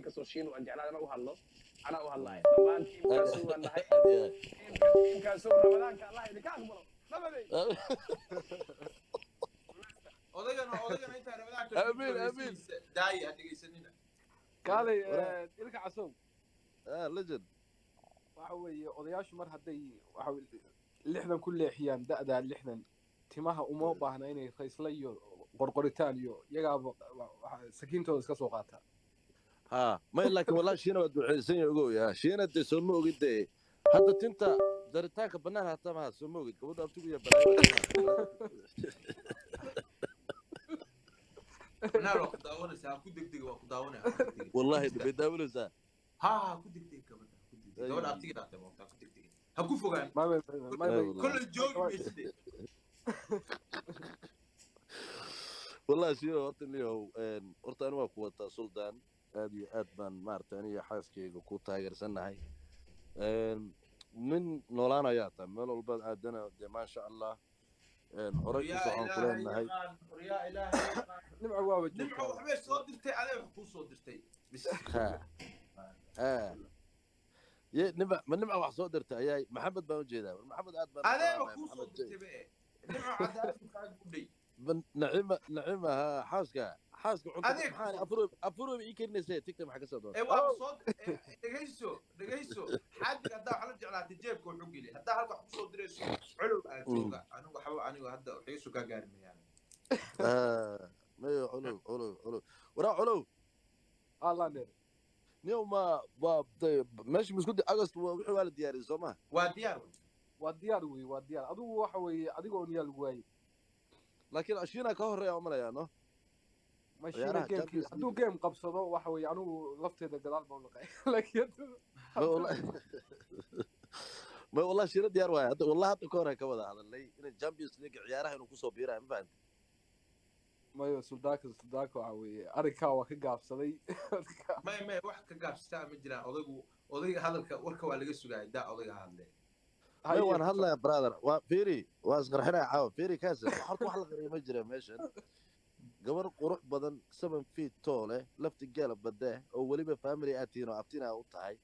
inkastoo shiin aan jeclaa ana u hadlayo dhammaan tiimkaasuu waan nahay tiimkaasuu ramadaanka allah idinka aqbalo nabaday odagana inta ramadaanka amiin daay hadhigaysanina kaalay ilka casow legend waxa weeye odayaashu mar hadday waxa 60 ku leexiyaan da'da 60 timaha uma baahna inay raysla iyo qorqoritaan iyo iyagaaba sakiintooda iska soo qaata ها ما لكن والله شينا ودوحيسن يوغو يا شينا دي سو موغيد هذا تنتا درتاك بنان حتى ما سو موغيد كبد ابتو يا نارو داونسا ku degdeg waa ku daawanaya والله دبي داولسا ha ku degdeg gabadha abtiga taatay waa ku degdeg ha ku fogaan kullu joogi meeside والله شينا horta liyo horta anu waa ku wata sultan aad iyo aad baan maartay aniga xaaskeyga ku taageersanahay min noolaanaya ta meel walba aadana ma sha Allah horay ku soo kuleenahay ya ilaahay nimco waa wajin nimco waxbay soo dirtay adeeg wax ku soo dirtay bis ye nimco wax soo dirtay ayay maxamed baan u jeedaa maxamed aad baan adeeg wax ku soo dirtay nimco cadaalad ka gudbay نعمة حاسكا عندك حان أفروب يكرنسي تكتب حاجة صدق إيه صوت دقيسو حد قد حلو جعلها تجيبك وحقي لي هدا هلك حصو دريس علو أجوجا أنا وحبو أنا هدا حيسو كجارم يعني ما علو ورا علو الله نير نيو ما ماشي مسكود أغسطس وحوالد دياري زمان وديار أدو وحوي أديكو نيال واي لكن أشينا كهر يا عمر يا نو ماشينا جيم أدو جيم قبصده وحوي أنو لفتي ذا جلال بقولك لكن ما والله شينا ديار واحد والله هذا كهر كذا هذا اللي إن الجامبيونز ليج عيارها إنه كوسو بيرا ما فهمت ما يو سلداك وحوي أريكا وكجاب صدي ما واحد كجاب ستة مجرى أضيق هذا وركوا على جسوا قاعد دا أضيق هذا ايوان هلا يا برادر وفيري واصغر حنا عاو فيري كاسر حرط واحد غير مجرى ميشن قبر قروح بدن 7 فيت توله لفت قالب بده او وليبه فاميلي اتينو ابتينا او tahay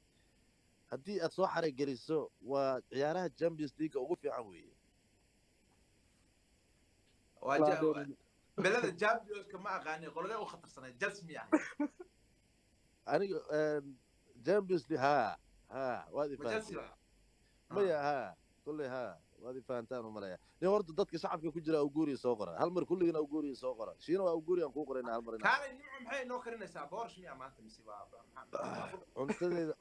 hadii aad soo xaray gariso waa ciyaaraha Champions League ugu fiican weeye بلد Champions كما اغاني قولنا او خطرسنay جسمي يعني aniga Champions League ها وادي فاهم مية ها كله ها وهذه فانتان وملايا ليه ورد ضدك شعبك كجرا او غوري سو قرا هل مر كلنا او غوري سو قرا شينا او غوري ان كو قرينا هل مر كان نيمو maxay noo karinaysaa boorsh miya maanta misiba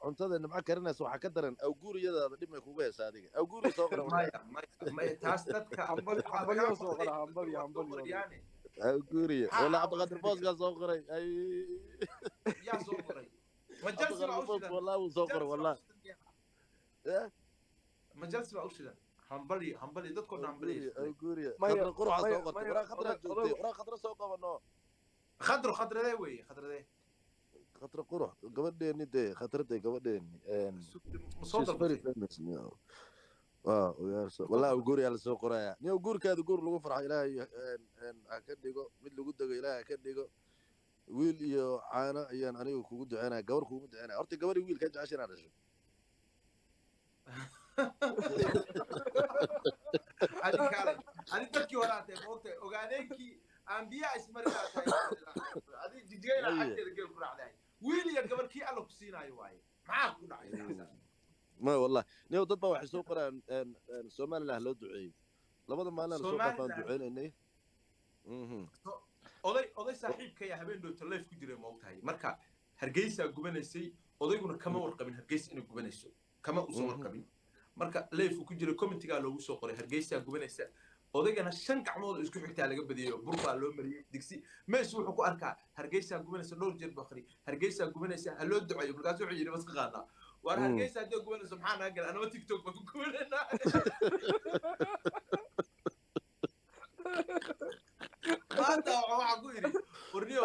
cuntada nimca karinaysa waxa ka daran au guuriyadaada dhib may kugu heesaa adiga au guuri soo qora maya taas dadka hambali soo qora hambali au guuriya wala abqadir boosga soo qoray ay yaa soo qoray majalsi wallahi soo qoray wallahi majalsi baa u shidan hambali dadkoodna hambali guuriya khadra quruxa soo qortay wara khadra joogtay wara khadra soo qabano khadradee weeye khadradee khadra qurux gabadheeni dee khadraday gabadheeni والله guuriya la soo qoraya niyo guurkaada guur lagu farxo ilaahay ka dhigo mid lagu dago ilaahay ka dhigo wiil iyo caano ayaan aniga kugu duceynaa gabar kugu duceynaa horta gabar wiil ka jeceshay inaad dhasho أنا تركي وراته أوكي وقاعدينكي أنبياء اسمرنا هذه جيجينا عندي رجال كل عليه ويلي قبل كي الله كسينا يواي معاك كل عليه ما والله نيو ضد واحد سوق قران سومالي له لو دعي لبدا ما انا سوق قفان دعينني oday saaxiibka ya habeen dhow taleef ku jiray moogtahay marka hargeysa gubanaysay odayguna kama warqabin hargeysa inuu gubanayso kama u soo warqabin marka leef ku jiray commentiga loogu soo qoray hargeysa gubanaysa odaygana 5 gacmood isku xigtaa laga badiyo burba loo mariyay digsi meeshu wuxuu ku arkaa hargeysa gubanaysa dhowr jeer baqri hargeysa gubanaysa haloo duceeyo markaas wuxuu yiri bas qaada war hargeysa hadii gubanayso maxaa naga gal anaba tiktok ba ku gubanayna هذا واحد يقول ورنيو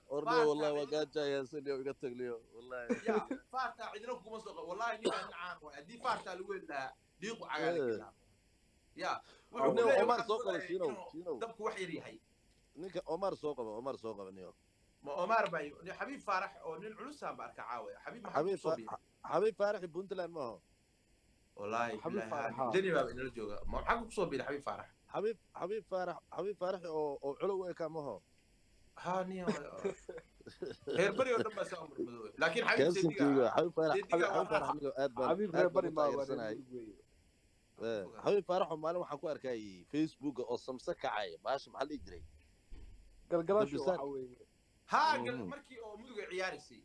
ورنيو والله وقاجا يا سيدي وقلت لي والله يا فارتا عندنا كم سوق والله إني أنا عارف دي فارتا الأول لا ديقوا عقالك يا عمر سوق ولا شنو دبك وحيري هاي نيك عمر سوق نيو ما عمر باي حبيب فارح او نين علوسها بارك عاوي حبيب محمد حبيب صوبي حبيب فارح بنتلاند ما هو والله حبيب بالله فارح، هذه دني باب انه جوجا ما حق صوبي حبيب فارح حبيب فارح او علو كان ما هو هاني خير بري ودم بس امر مدوي لكن حبيب كاسن تيجا حبيب فارح سيديقا aniga aad baan حبيب aad baan بري u ما هو taageersanahay weeye. حبيب فارح oo maalin waxaan ku arkay Facebook oo samsa kacay baash maxaa la jiray galgalasho Darbisaan. waxa weeye. ها قال مركي او مدوي عيارسي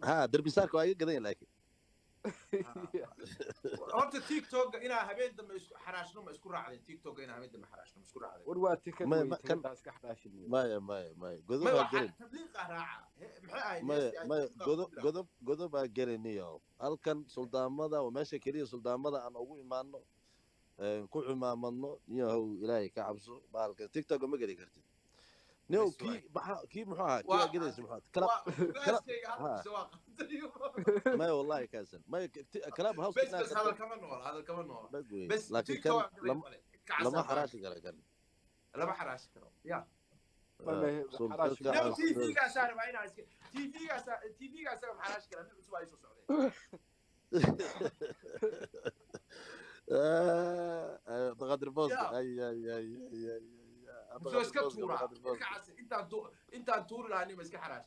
ha darbisaarka waa iga gadan laakiin horta tiktok inaa habeen dambe isku xaraashno ma isku raacdeen tiktok inaa habeen dambe xaraashno ma isku raacdeen war waa tikad Ma- weeye, ma- kan- tikadaas ka xadaashin. maya godob ما baa واحد gelin تبليغ راعه maxay ahayd maya godob baa geliniyo halkan suldaamada oo meesha keliya suldaamada aan ugu imaano ku cimaamadno niyow ilaahay ka cabso baalka tiktok ma geli kartid niyow Bas waay. kii muxuu ahaa kii waa gelaysa muxuu ahaa gaaskayga hadda sawaaq maya wallahi kaasan maya kalaab house بس هذا كمان نور هذا كمان نور بس laakiin تيك kan توك lama xaraashi kara kan لما حراش كرو يا xaraashi sultanka لو تي في قاسار ما ينعس تي في قاسار حراش كرو نبي سواي سو سعودي بغدر بوز يا. اي بس اسكت تورا انت تور لاني بس حراش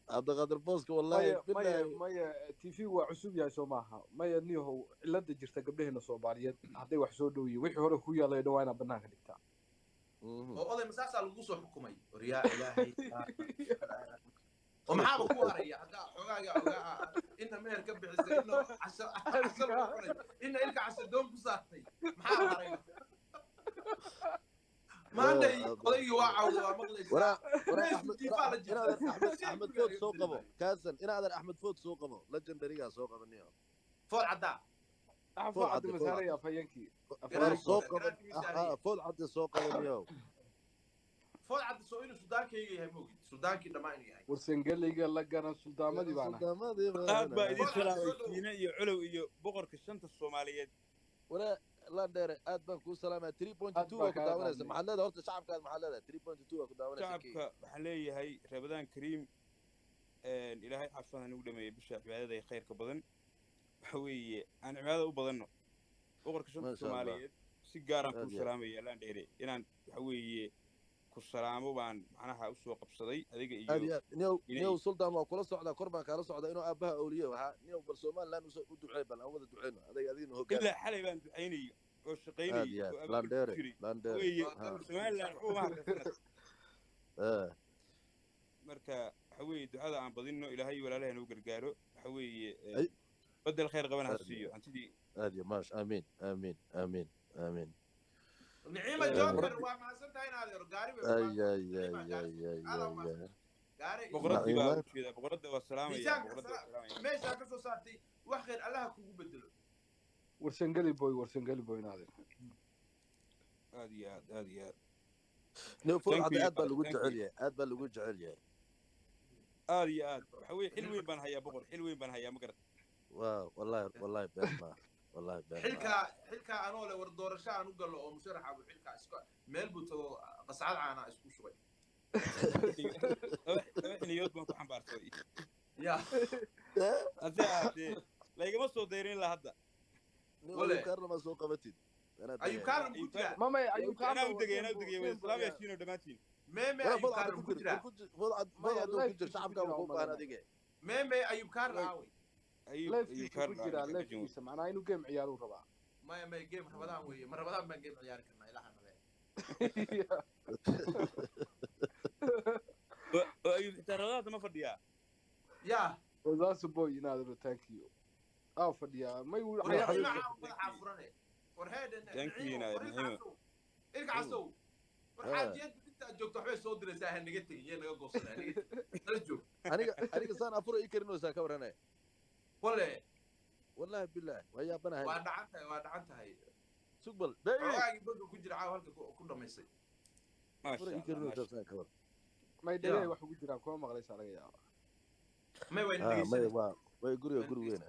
عبد القادر بوسك والله maya بالله maya tv waa cusub yahay soo maaha maya niyahow cilada jirta gabdhaheena Soomaaliyeed hadday wax soo dhawiyo wixii hore ku yaalay dhawaa inaad banaanka dhigtaa. oday masaasaa lagu soo xukumay waryaa ilaahay ومحابة كوارية هذا حقاقة إن مهر كبح إنه عسل إن إلك عسل دوم بساطي محابة هرية ما عندي قضية واعة ولا مغلس ورا احمد فوت سوق ابو كازن انا هذا احمد فوت سوق ابو ليجندري سوق ابو نيو فول عداء afo cad masaaraya fayankii فوت عدي سوق ابو نيو فول عداء سو إنه سودان كي يهي موجود سودان كي دمان يهي warsangalayga la garan suldaamadii baana aad baa idin salaamay iyo culuw iyo boqorka shanta Soomaaliyeed ولا لا دير اد بان كو سلامه 3.2 ku daawanaysa maxallada horta shacabkaad maxallada 3.2 ku daawanaysa shacabka waxaan leeyahay Ramadaan Kariim ilaahay xafsan anu dhameeyay bisha cibaadada ay khayrka badan waxa weeye aan cibaadada u badanno boqorka shanta Soomaaliyeed si gaar ah ku salaamaya laan dheere inaan waxa weeye ku salaamo baan macnaha u soo qabsaday adiga iyo niyow sultan waa kula socda korbaan kala socda inuu aabaha awliye waxa niyow bal Soomaaliland u duceey bal aan wada duceeyno adiga hoggaan ila xalay baan duceynay oo shaqeynay landere weeye Soomaaliland uu ma ka marka waxa weeye ducada aan badino ilaahay walaalaheena u gargaaro waxa weeye badal khayr qaban ha siiyo antidii هذه ماش امين امين امين امين نعيمة جوكر وما سنتين هذا قارب اي boqoradii baa u jeeda boqorada waa salaamaya boqorada waa salaamaya meesha ka soo saartay wax khayr Allah kugu bedelo warsangali boy naade aad iyo aad نو فوق عاد بلغو جعليه aad baa lagu jecel yahay aad iyo aad waxa weeye xil weyn baan hayaa boqor xil weyn baan hayaa ma garad waaw wallahi beema wallahi beema xilka anoo le war doorasho aan u galo oo musharax abu xilka isku meel buu tago qascad caana isku shubay xiliyood baan ku xambaarsaday ya hadda laygama soo dayrin la hadda wala karna soo qabatid ayuu kaaran ku jira mama ayuu kana u degay way islaam yaasiin oo dhamaantiin meme ayuu kaaran ku jira fadad ku jira shacabka uu baahan adige meme ayuu kaaran aaway ayuu kaaran ku jira leefkiisa macnaa inuu game ciyaar uu rabaa ما جيم رمضان ويا ما رمضان ما جيم عيار كنا إلى حنا ترى ما فديا يا وذاس بوي ينادر ثانك يو فديا ما يقول يا حفرني ورهاد ثانك يو ينادر ارجع سو ورحاجيت انت جوجت waxbay soo diraysaa han naga tagay naga goosana naga joog aniga saan afur ay karinaysaa ka waranay والله بالله ويا بنا ودعنتها سقبل باقي بدو كجرا halka ku dhameysay ما شاء الله ما يدري wax ugu jiraan kuma maqlaysa laga yaabo ما وين دغيسay way guriga weyn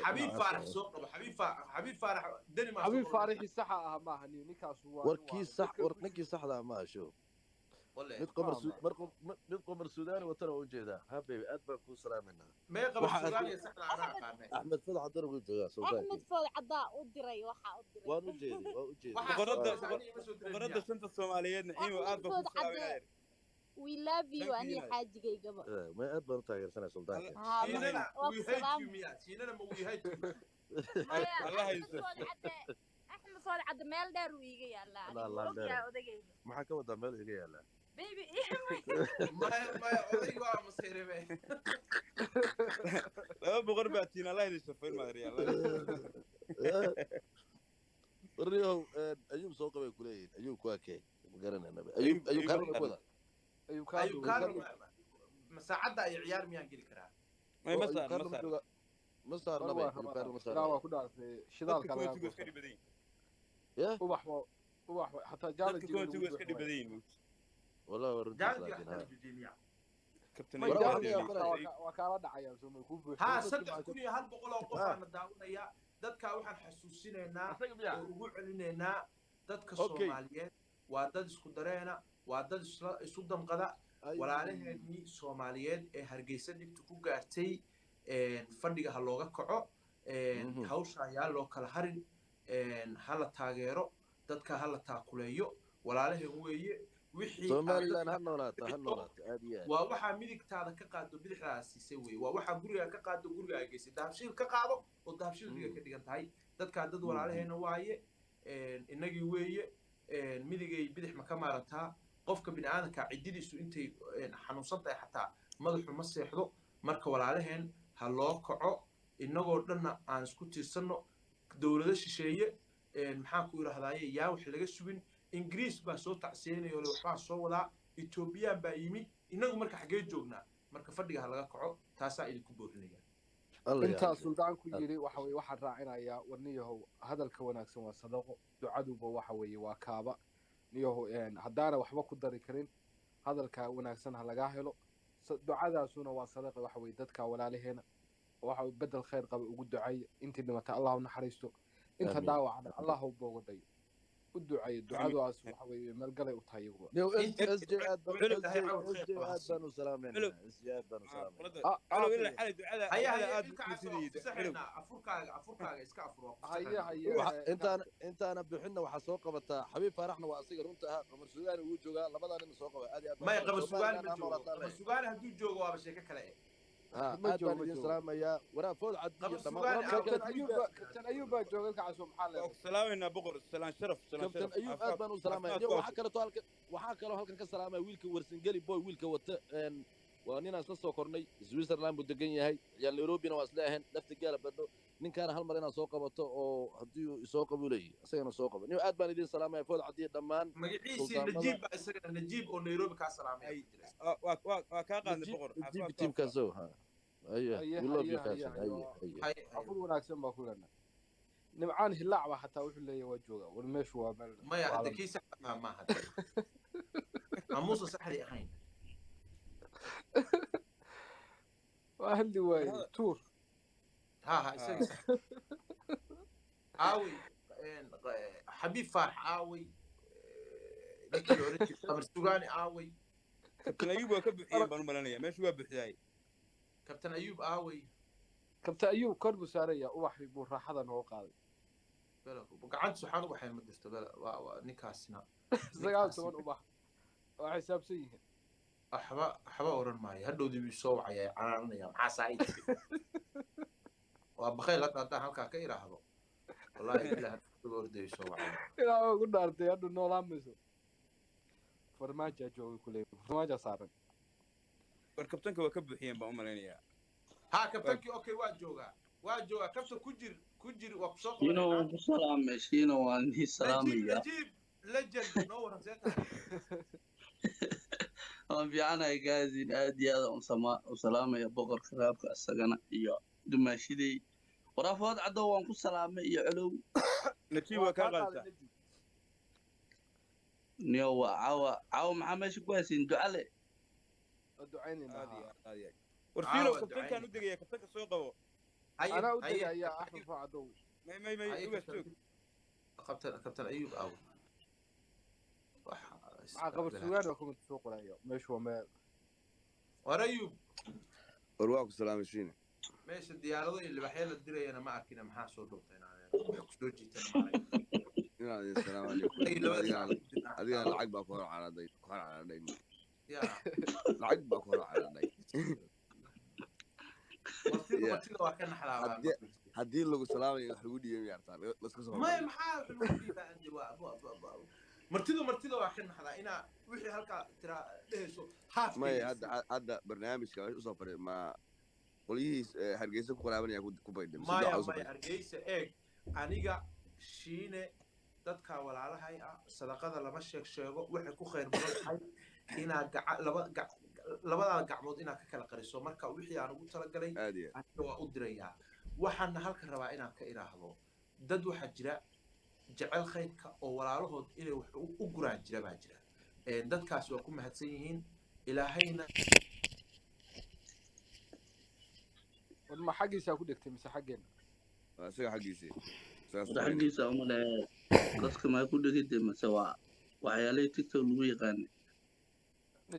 حبيب فارح سوق طب حبيب فارح دني ما حبيب فارح صح ما هني نكاس warkii saxda ma sho والله mid qomar suudaani watana u jeedaa ha baby aad baan kuu salaaminaa ما يقبل السودان يسحل على قارنه axmed fad cadana wuu joogaa suldaanki axmed food caddaa u diray waxaa u diray waan u jeeday waan u jeeday boqorada shanta Soomaaliyeed naciimo aad baa ku salaaminaa we love you ani xaajigaygaba ma aad baan u taageersanay suldaanki سيننا we hate you ميا سيننا ما we hate you الله يسر axmed food cadda meel dheer uu iiga yaalaa odagayga maxaa ka wadaa meel iga yaalaa baby ما أودي waa مسيرة laba boqor baa tiin Allah idin shafeyn maadriya warriyow ayuub soo qabay kuleeyihiin ayuub ku akay ma garanayna ayuub kaan ku wada أيوب كان مساعدة أي عيار ميان قلي كرا may masar مسار نبي كان لا مسار waa ku dhaartay shidaalka dadka laga kuwa iska dhibadeen يا ubax xataa jaala dadka kuwa iska dhibadeen والله ورد جالد لكن يحتاج ها بالجميع kabtan ma Wara- jaala wara- waa kaala dhacayaan soo ma ku buuxin ها صدق كوني هالبقول أو قفنا داونا يا dadka waxaan xasuusinaynaa oo ugu celinaynaa dadka Soomaaliyeed waa dad isku dareena waa dad isu damqada walaalaheennii Soomaaliyeed ee Hargeysa dhibta ku gaartay fadhiga ha looga kaco hawsha ayaa loo kala harin hala taageero dadka hala taakuleeyo walaalaheen weeye wixii Somaliland ha noolaato aad iyo aad waa waxa midigtaada ka qaado bidixdaada siisay weeye waa waxa guriga ka qaado guriga ay geysay dahabshiil ka qaado oo dahabshiil dhiga ka dhigan tahay dadka dad walaalaheena waaye inagii weeye midigay bidix ma ka maarataa qofka bini'aadanka cididiisu intay xanuunsan tahay xataa madaxu ma seexdo marka walaalaheen ha loo kaco inagoo dhanna aan isku tiirsanno dowlado shisheeye maxaan ku yidhaahdaaye yaa wax laga sugin ingiriis baa soo tacsiyeynayo waxbaa soo wadaa etoobiyaan baa yimi inagu marka xaggee joognaa marka fadhiga ha laga kaco taasaa idinku boorinaya intaa suldaanku yiri waxa weeye waxaan raacinayaa warniyahow hadalka wanaagsan waa sadaqo ducaduba waxa weeye waa kaaba niyahow haddaana waxba ku dari karin hadalka wanaagsan ha laga helo ducadaasuna waa sadaqa waxa weeye dadka walaalaheena waxa bedel khayr qaba ugu ducay intii dhimatay Allah u naxariisto inta dhaawacna Allah u boogaday u ducay ducadaas waxa weeye meel galay u tahay iyagu نيو اس جي اد بانو سلامين اس جي اد بانو سلامين alo ila xal ducada هيا aad هيا ku sidii سحنا افركاga iska afuro انت انا بخنا waxa soo qabataa xabiib faraxna waa asiga runta ah qamar suugaan uu joogaa labadan in soo qaba aad iyo aad ما يقبل سؤال من جوه قبل سؤال هدو جوه وابا شيء كلا aad baan idin salaamayaa waraa food cad iyo Sugaan كابتن ايوب baa jooga ka casoo maxaa la salaamina boqor salaan sharaf kabtan ayuub aad baan u salaamaya waxaa kaloo halkan ka salaamaya wiilka warsangeli boy wiilka wata waa ninaan isla soo kornay Switzerland buu degan yahay yaa Nairobina waa isla ahayn lafta gaala badho ninkaan hal mar inaan soo qabato oo haddii soo qabuulay asagana soo qabo nin aad baan idin salaamaya food cad iyo dhammaan magaciisi najiib baa isagana najiib oo Nairobi ka salaamay waa ka qaadnay boqor najiib teamkaas oo ha ايوه we love you guys ايوه afur wanaagsan baa ku leenahay nimcaan hilaac baa xataa wuxuu leeyahay waa jooga war meeshu waa meel ما يا كيس ما هذا عموس سحري ahayn waa hadli waaye tuur ها اسوي عاوي حبيب فرح عاوي لكن اوريدي قمر سوغاني عاوي kabtan ayuub waa ka bixiyeen baan u malanayaa meeshu waa bixiyay كابتن ايوب عاوي kabta ayuub kor buu saaraya ubaxii buu raaxada noo qaaday بلا وقعد سبحان الله waxay ma dirto bala ninkaasina 19 ubax waa xisaabsan yihiin waxba oran maayo hadhowdii bii soo wacay canaanaya maxaa saayid waa bakhay la qaataa halka ka iraahdo wallahi ilaahay hadhowdii orday soo wacay ilaa ugu dhaartay hadhow noolaamayso farmaajo jooga kuley farmaajo saaran war kabtanka waa ka bixiyeen baan u malanayaa ها كابتنكي اوكي waa كابتن كجر وقصو شنو سلام شنو عندي سلام يا نجيب لجن نور زيتها في أنا جاهزين أدي هذا وسلام يا بقر خرابك السجنة يا دمشيدي ورافض عدو وانكو سلام يا علو najiib waa ka qaadaysaa نيو عاو محمد كويسين دعالي ducaynayna war fiilo kabtankaan u degaya kabtanka soo qabo anaa u degaya axmed facdow may uga joog كابتن ايوب او مع قبر سوغان وكم تسوق ولا مش هو ما ورأيوب warwaa ku salaamaysiin meesha diyaarado iyo libaxyo la dirayana ma arkina maxaa soo dhowtay wax ku soo jiitana ma arag inaan idin salaam calaykum adiga lacag baa ku hor caraday ya lacag baa ku hor caraday martida waa ka naxlaa haddii lagu salaamayo wax lagu dhiibay yartaan laska soo ما maxaa wax lagu dhiibaa andi waa martida waa ka naxlaa ina wixii halka tira dheeso half may hadda barnaamijka u soo faray ma qolihiis hargeysa ku qaraabanaya ku baydhim maya hargeysa eeg aniga shiine dadka walaalahay ah sadaqada lama sheego waxay ku khayr badan tahay inaa labada gacmood inaa ka kala qariso marka wixii aan ugu talagalay aniga waa u dirayaa waxaana halka rabaa inaan ka iraahdo dad waxa jira jecel khayrka oo walaalahood inay wax u guraan jira baa jira dadkaas waa ku mahadsan yihiin ilaahayna wadma xaqiisa ku dhigtay mise xaqeen isaga xaqiisa xaqiisa uma leeyahay dadka ma ku dhigtay mise waa waxyaalay tiktok lagu yaqaan